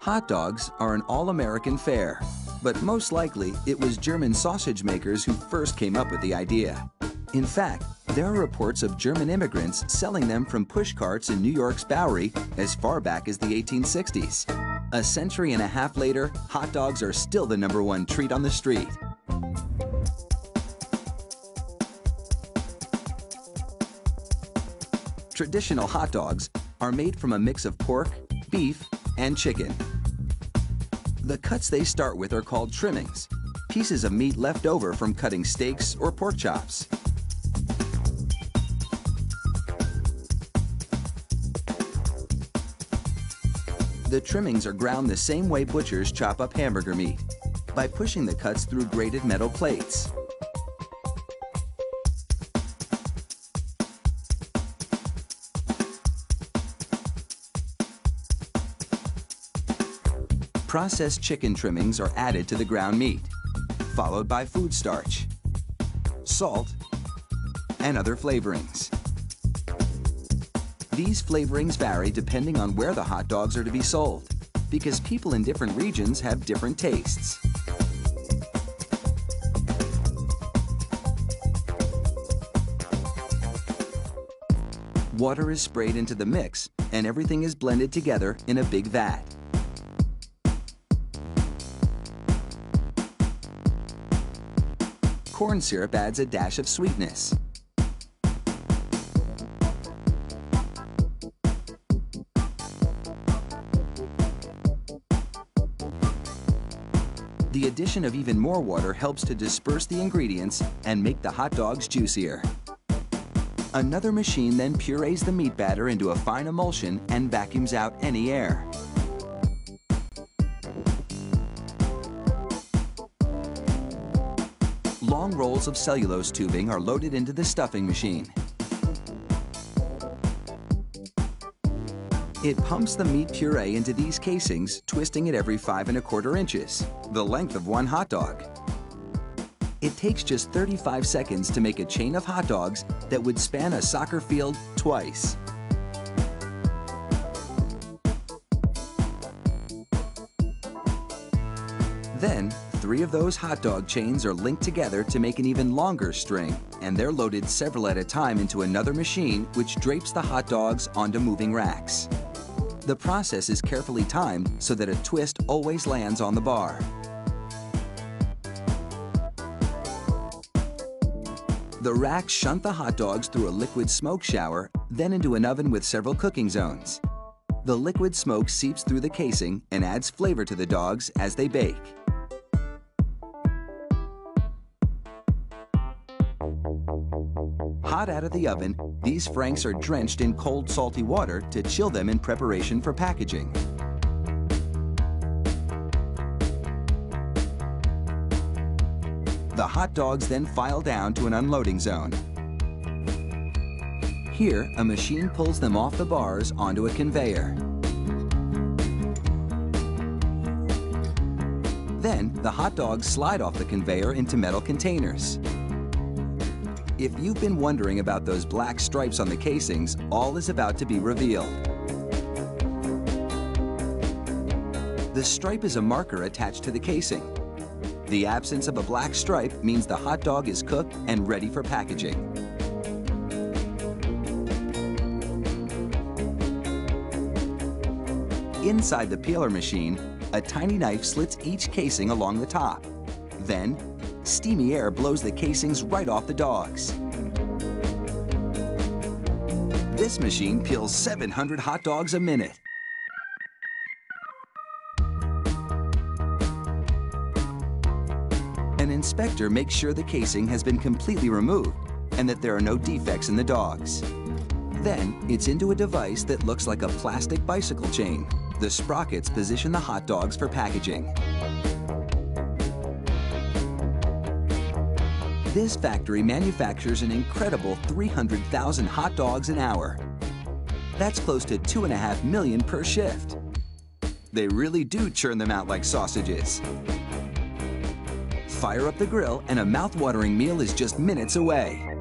Hot dogs are an all-American fare, but most likely it was German sausage makers who first came up with the idea. In fact, there are reports of German immigrants selling them from push carts in New York's Bowery as far back as the 1860s. A century and a half later, hot dogs are still the #1 treat on the street. Traditional hot dogs are made from a mix of pork, beef, and chicken. The cuts they start with are called trimmings, pieces of meat left over from cutting steaks or pork chops. The trimmings are ground the same way butchers chop up hamburger meat, by pushing the cuts through grated metal plates. Processed chicken trimmings are added to the ground meat, followed by food starch, salt, and other flavorings. These flavorings vary depending on where the hot dogs are to be sold, because people in different regions have different tastes. Water is sprayed into the mix, and everything is blended together in a big vat. Corn syrup adds a dash of sweetness. The addition of even more water helps to disperse the ingredients and make the hot dogs juicier. Another machine then purees the meat batter into a fine emulsion and vacuums out any air. Long rolls of cellulose tubing are loaded into the stuffing machine. It pumps the meat puree into these casings, twisting it every 5 1/4 inches, the length of one hot dog. It takes just 35 seconds to make a chain of hot dogs that would span a soccer field twice. Then, 3 of those hot dog chains are linked together to make an even longer string, and they're loaded several at a time into another machine which drapes the hot dogs onto moving racks. The process is carefully timed so that a twist always lands on the bar. The racks shunt the hot dogs through a liquid smoke shower, then into an oven with several cooking zones. The liquid smoke seeps through the casing and adds flavor to the dogs as they bake. Hot out of the oven, these franks are drenched in cold, salty water to chill them in preparation for packaging. The hot dogs then file down to an unloading zone. Here, a machine pulls them off the bars onto a conveyor. Then, the hot dogs slide off the conveyor into metal containers. If you've been wondering about those black stripes on the casings, all is about to be revealed. The stripe is a marker attached to the casing. The absence of a black stripe means the hot dog is cooked and ready for packaging. Inside the peeler machine, a tiny knife slits each casing along the top. Then, steamy air blows the casings right off the dogs. This machine peels 700 hot dogs a minute. An inspector makes sure the casing has been completely removed and that there are no defects in the dogs. Then, it's into a device that looks like a plastic bicycle chain. The sprockets position the hot dogs for packaging. This factory manufactures an incredible 300,000 hot dogs an hour. That's close to 2.5 million per shift. They really do churn them out like sausages. Fire up the grill and a mouth-watering meal is just minutes away.